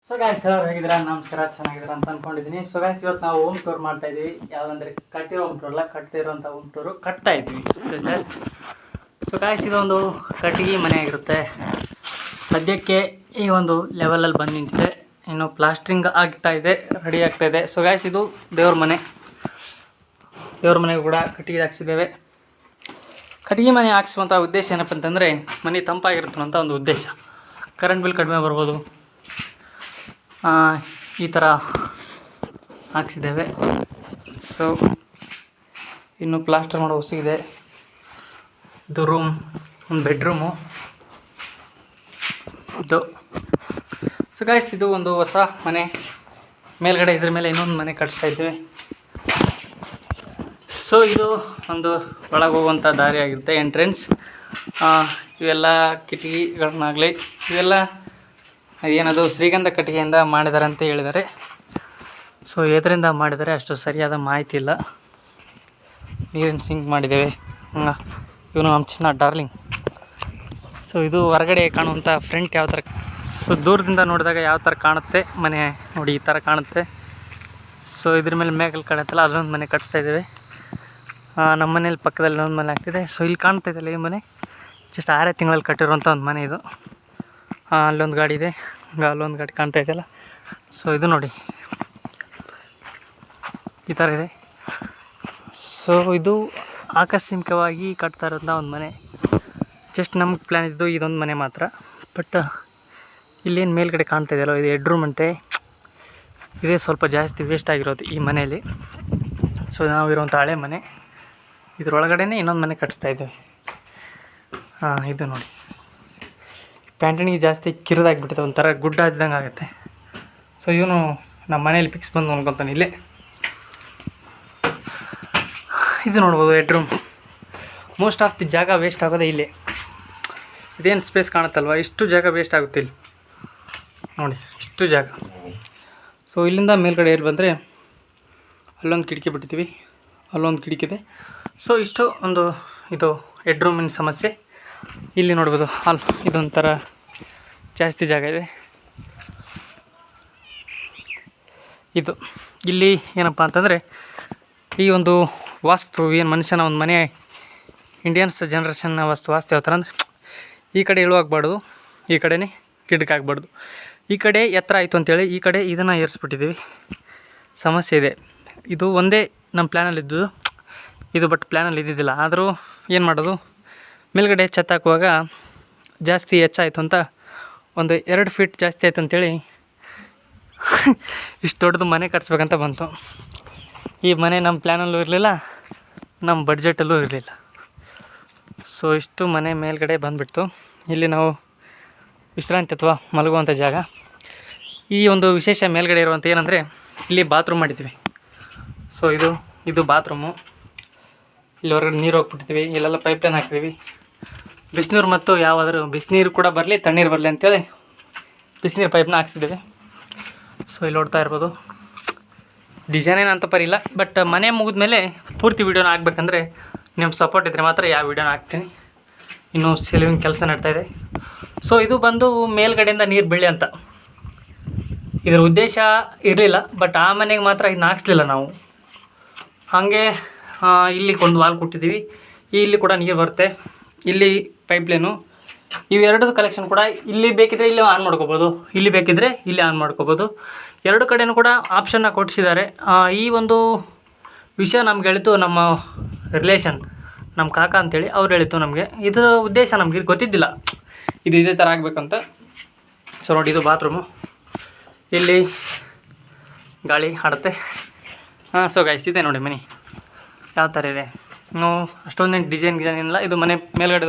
So guys ಎಲ್ಲರೂ ಹೇಗಿದ್ದೀರಾ? ನಮಸ್ಕಾರ, ಚೆನ್ನಾಗಿದ್ದೀರಾ ಅಂತ ಅನ್ಕೊಂಡಿದ್ದೀನಿ. ಸೊ ಗಾಯ್ಸ್ ಇವತ್ತು ನಾವು ಹೋಮ್ ಟೂರ್ ಮಾಡ್ತಾ ಇದ್ದೀವಿ. ಯಾವುದಂದ್ರೆ ಕಟ್ಟಿರೋ ಹೋಮ್ ಟೂರ್ ಅಲ್ಲ, ಕಟ್ಟದಿರೋಂಥ ಹೋಮ್ ಟೂರು ಕಟ್ತಾ ಇದ್ವಿ. ಸೊ ಗಾಯ್ಸ್ ಇದೊಂದು ಕಟ್ಟಿಗೆ ಮನೆ ಆಗಿರುತ್ತೆ. ಸದ್ಯಕ್ಕೆ ಈ ಒಂದು ಲೆವೆಲಲ್ಲಿ ಬಂದು ನಿಂತಿದೆ. ಇನ್ನು ಪ್ಲಾಸ್ಟ್ರಿಂಗ್ ಆಗ್ತಾ ಇದೆ, ರೆಡಿ ಆಗ್ತಾ ಇದೆ. ಸೊ ಗಾಯ್ಸ್ ಇದು ದೇವ್ರ ಮನೆಗೂ ಕೂಡ ಕಟ್ಟಿಗೆ ಹಾಕ್ಸಿದ್ದೇವೆ. ಕಟ್ಟಿಗೆ ಮನೆ ಹಾಕ್ಸುವಂಥ ಉದ್ದೇಶ ಏನಪ್ಪ ಅಂತಂದರೆ ಮನೆ ತಂಪಾಗಿರುತ್ತೆ ಅಂತ ಒಂದು ಉದ್ದೇಶ. ಕರೆಂಟ್ ಬಿಲ್ ಕಡಿಮೆ ಬರ್ಬೋದು, ಈ ಥರ ಹಾಕ್ಸಿದ್ದೇವೆ. ಸೊ ಇನ್ನು ಪ್ಲಾಸ್ಟರ್ ಮಾಡೋ ಹೊಸಿಗಿದೆ. ಇದು ರೂಮ್, ಒಂದು ಬೆಡ್ರೂಮು ಇದು. ಸೊ ಗಾಯ್ಸ್ ಇದು ಒಂದು ಹೊಸ ಮನೆ. ಮೇಲ್ಗಡೆ ಇದ್ರ ಮೇಲೆ ಇನ್ನೊಂದು ಮನೆ ಕಟ್ಸ್ತಾ ಇದ್ದೀವಿ. ಸೊ ಇದು ಒಂದು ಒಳಗೆ ಹೋಗುವಂಥ ದಾರಿ ಆಗಿರುತ್ತೆ, ಎಂಟ್ರೆನ್ಸ್. ಇವೆಲ್ಲ ಕಿಟಕಿಗಳನ್ನಾಗಲಿ ಇವೆಲ್ಲ ಏನದು ಶ್ರೀಗಂಧ ಕಟ್ಟಿಗೆಯಿಂದ ಮಾಡಿದ್ದಾರೆ ಅಂತ ಹೇಳಿದ್ದಾರೆ. ಸೊ ಎದರಿಂದ ಮಾಡಿದ್ದಾರೆ ಅಷ್ಟು ಸರಿಯಾದ ಮಾಹಿತಿ ಇಲ್ಲ. ನೀರಿನ ಸಿಂಕ್ ಮಾಡಿದ್ದೇವೆ. ಇವನು ನಮ್ಮ ಚಿನ್ನ ಡಾರ್ಲಿಂಗ್. ಸೊ ಇದು ಹೊರಗಡೆ ಕಾಣುವಂಥ ಫ್ರಂಟ್ ಯಾವ ಥರ, ಸೊ ದೂರದಿಂದ ನೋಡಿದಾಗ ಯಾವ ಥರ ಕಾಣುತ್ತೆ ಮನೆ ನೋಡಿ, ಈ ಥರ ಕಾಣುತ್ತೆ. ಸೊ ಇದ್ರ ಮೇಲೆ ಮೇಕಲ್ ಕಾಣುತ್ತಲ್ಲ, ಅದೊಂದು ಮನೆ ಕಟ್ಸ್ತಾ ಇದ್ದೇವೆ. ನಮ್ಮ ಮನೇಲಿ ಪಕ್ಕದಲ್ಲಿ ಒಂದು ಮನೆ ಆಗ್ತಿದೆ. ಸೊ ಇಲ್ಲಿ ಕಾಣ್ತಾ ಇದೆಯಲ್ಲ, ಈ ಮನೆ ಜಸ್ಟ್ 6 ತಿಂಗಳಲ್ಲಿ ಕಟ್ಟಿರುವಂಥ ಒಂದು ಮನೆ ಇದು. ಅಲ್ಲೊಂದು ಗಾಡಿ ಇದೆ, ಅಲ್ಲೊಂದು ಗಾಡಿ ಕಾಣ್ತಾ ಇದೆಯಲ್ಲ. ಸೊ ಇದು ನೋಡಿ ಈ ಥರ ಇದೆ. ಸೊ ಇದು ಆಕಸ್ಮಿಕವಾಗಿ ಕಟ್ತಾ ಇರೋಂಥ ಒಂದು ಮನೆ. ಜಸ್ಟ್ ನಮ್ಗೆ ಪ್ಲ್ಯಾನ್ ಇದ್ದು ಇದೊಂದು ಮನೆ ಮಾತ್ರ. ಬಟ್ ಇಲ್ಲೇನು ಮೇಲ್ಗಡೆ ಕಾಣ್ತಾ ಇದೆಯಲ್ಲ, ಇದು ಹೆಡ್ರೂಮ್ ಅಂತೆ. ಇದೇ ಸ್ವಲ್ಪ ಜಾಸ್ತಿ ವೇಸ್ಟ್ ಆಗಿರೋದು ಈ ಮನೆಯಲ್ಲಿ. ಸೊ ನಾವಿರುವಂಥ ಹಳೆ ಮನೆ, ಇದರೊಳಗಡೆ ಇನ್ನೊಂದು ಮನೆ ಕಟ್ಸ್ತಾ ಇದ್ದೇವೆ. ಇದು ನೋಡಿ ಪ್ಯಾಂಟಣಿಗೆ ಜಾಸ್ತಿ ಕಿರಿದಾಗಿಬಿಟ್ಟಿದೆ, ಒಂಥರ ಗುಡ್ಡ ಇದ್ದಂಗೆ ಆಗುತ್ತೆ. ಸೊ ಇವನು ನಮ್ಮ ಮನೇಲಿ ಫಿಕ್ಸ್ ಬಂದು ಅನ್ಕೊತಾನೆ ಇಲ್ಲೇ. ಇದು ನೋಡ್ಬೋದು ಹೆಡ್ರೂಮ್. ಮೋಸ್ಟ್ ಆಫ್ ದಿ ಜಾಗ ವೇಸ್ಟ್ ಆಗೋದೇ ಇಲ್ಲೇ. ಇದೇನು ಸ್ಪೇಸ್ ಕಾಣುತ್ತಲ್ವ, ಇಷ್ಟು ಜಾಗ ವೇಸ್ಟ್ ಆಗುತ್ತೆ ಇಲ್ಲಿ ನೋಡಿ, ಇಷ್ಟು ಜಾಗ. ಸೊ ಇಲ್ಲಿಂದ ಮೇಲ್ಗಡೆ ಏರಿ ಬಂದರೆ ಅಲ್ಲೊಂದು ಕಿಟಕಿ ಬಿಟ್ಟಿದ್ದೀವಿ, ಅಲ್ಲೊಂದು ಕಿಟಕಿ ಇದೆ. ಸೊ ಇಷ್ಟು ಒಂದು ಇದು ಹೆಡ್ರೂಮಿನ ಸಮಸ್ಯೆ. ಇಲ್ಲಿ ನೋಡ್ಬೋದು ಇದೊಂಥರ ಜಾಸ್ತಿ ಜಾಗ ಇದೆ. ಇದು ಇಲ್ಲಿ ಏನಪ್ಪ ಅಂತಂದರೆ ಈ ಒಂದು ವಾಸ್ತು ಏನು ಮನುಷ್ಯನ ಒಂದು ಮನೆ ಇಂಡಿಯನ್ಸ್ ಜನ್ರೇಷನ್ನ ವಾಸ್ತು ಯಾವ ಥರ ಅಂದರೆ, ಈ ಕಡೆ ಇಳುವಾಗಬಾರ್ದು, ಈ ಕಡೆನೇ ಕಿಟಕಿ ಆಗಬಾರ್ದು. ಈ ಕಡೆ ಎತ್ತರ ಆಯಿತು ಅಂತೇಳಿ ಈ ಕಡೆ ಇದನ್ನು ಏರಿಸ್ಬಿಟ್ಟಿದ್ದೀವಿ. ಸಮಸ್ಯೆ ಇದೆ. ಇದು ಒಂದೇ ನಮ್ಮ ಪ್ಲ್ಯಾನಲ್ಲಿದ್ದು ಇದು, ಬಟ್ ಪ್ಲ್ಯಾನಲ್ಲಿ ಇದ್ದಿದ್ದಿಲ್ಲ. ಆದರೂ ಏನು ಮಾಡೋದು, ಮೇಲ್ಗಡೆ ಛತ್ ಹಾಕುವಾಗ ಜಾಸ್ತಿ ಹೆಚ್ಚಾಯಿತು ಅಂತ ಒಂದು 2 ಫೀಟ್ ಜಾಸ್ತಿ ಆಯಿತು ಅಂತೇಳಿ ಇಷ್ಟು ದೊಡ್ಡದು ಮನೆ ಕಟ್ಸ್ಬೇಕಂತ ಬಂತು. ಈ ಮನೆ ನಮ್ಮ ಪ್ಲ್ಯಾನಲ್ಲೂ ಇರಲಿಲ್ಲ, ನಮ್ಮ ಬಡ್ಜೆಟಲ್ಲೂ ಇರಲಿಲ್ಲ. ಸೊ ಇಷ್ಟು ಮನೆ ಮೇಲ್ಗಡೆ ಬಂದುಬಿಡ್ತು. ಇಲ್ಲಿ ನಾವು ವಿಶ್ರಾಂತಿ ಅಥವಾ ಮಲಗುವಂಥ ಜಾಗ. ಈ ಒಂದು ವಿಶೇಷ ಮೇಲ್ಗಡೆ ಇರುವಂಥ ಏನಂದರೆ ಇಲ್ಲಿ ಬಾತ್ರೂಮ್ ಮಾಡಿದ್ದೀವಿ. ಸೊ ಇದು ಬಾತ್ರೂಮು. ಇಲ್ಲಿ ಹೊರಗಡೆ ನೀರು ಹೋಗ್ಬಿಟ್ಟಿದ್ದೀವಿ, ಇಲ್ಲೆಲ್ಲ ಪೈಪ್ಲೈನ್ ಹಾಕ್ತೀವಿ. ಬಿಸಿನೀರು ಮತ್ತು ಯಾವುದಾದ್ರೂ ಬಿಸಿನೀರು ಕೂಡ ಬರಲಿ, ತಣ್ಣೀರು ಬರಲಿ ಅಂತೇಳಿ ಬಿಸಿನೀರು ಪೈಪ್ನ ಹಾಕ್ಸಿದ್ದೀವಿ. ಸೊ ಇಲ್ಲಿ ನೋಡ್ತಾ ಇರ್ಬೋದು. ಡಿಸೈನ್ ಏನು ಅಂತ ಪರಿಲ್ಲ, ಬಟ್ ಮನೆ ಮುಗಿದ್ಮೇಲೆ ಪೂರ್ತಿ ವೀಡಿಯೋನ ಹಾಕ್ಬೇಕಂದ್ರೆ ನಿಮ್ಮ ಸಪೋರ್ಟ್ ಇದ್ದರೆ ಮಾತ್ರ ಯಾವ ವೀಡಿಯೋನ ಹಾಕ್ತೀನಿ. ಇನ್ನೂ ಸೆಲಿವಿಂಗ್ ಕೆಲಸ ನಡ್ತಾಯಿದೆ. ಸೊ ಇದು ಬಂದು ಮೇಲ್ಗಡೆಯಿಂದ ನೀರು ಬೀಳಿ ಅಂತ ಇದರ ಉದ್ದೇಶ ಇರಲಿಲ್ಲ. ಬಟ್ ಆ ಮನೆಗೆ ಮಾತ್ರ ಇದನ್ನ ಹಾಕ್ಸ್ಲಿಲ್ಲ ನಾವು. ಹಾಗೆ ಇಲ್ಲಿ ಒಂದು ವಾಲ್ ಕೊಟ್ಟಿದ್ದೀವಿ. ಇಲ್ಲಿ ಕೂಡ ನೀರು ಬರುತ್ತೆ, ಇಲ್ಲಿ ಪೈಪ್ಲೈನು. ಇವೆರಡದು ಕಲೆಕ್ಷನ್ ಕೂಡ ಇಲ್ಲಿ ಬೇಕಿದ್ದರೆ ಇಲ್ಲಿ ಆನ್ ಮಾಡ್ಕೋಬೋದು, ಇಲ್ಲಿ ಬೇಕಿದ್ದರೆ ಇಲ್ಲಿ ಆನ್ ಮಾಡ್ಕೋಬೋದು. ಎರಡು ಕಡೆಯೂ ಕೂಡ ಆಪ್ಷನ್ನ ಕೊಡಿಸಿದ್ದಾರೆ. ಈ ಒಂದು ವಿಷಯ ನಮ್ಗೆ ಹೇಳಿತು ನಮ್ಮ ರಿಲೇಷನ್, ನಮ್ಮ ಕಾಕ ಅಂತೇಳಿ ಅವ್ರು ಹೇಳಿತು ನಮಗೆ. ಇದರ ಉದ್ದೇಶ ನಮಗೆ ಗೊತ್ತಿದ್ದಿಲ್ಲ, ಇದು ಇದೇ ಥರ ಆಗಬೇಕಂತ. ಸೊ ನೋಡಿ ಇದು ಬಾತ್ರೂಮು, ಇಲ್ಲಿ ಗಾಳಿ ಆಡುತ್ತೆ. ಸೊ ಗೈಸ್ ಇದೆ ನೋಡಿ ಮನೆ ಯಾವ ಥರ ಇದೆ. ಅಷ್ಟೊಂದೇನು ಡಿಸೈನ್ ಇಲ್ಲ. ಇದು ಮನೆ ಮೇಲ್ಗಡೆ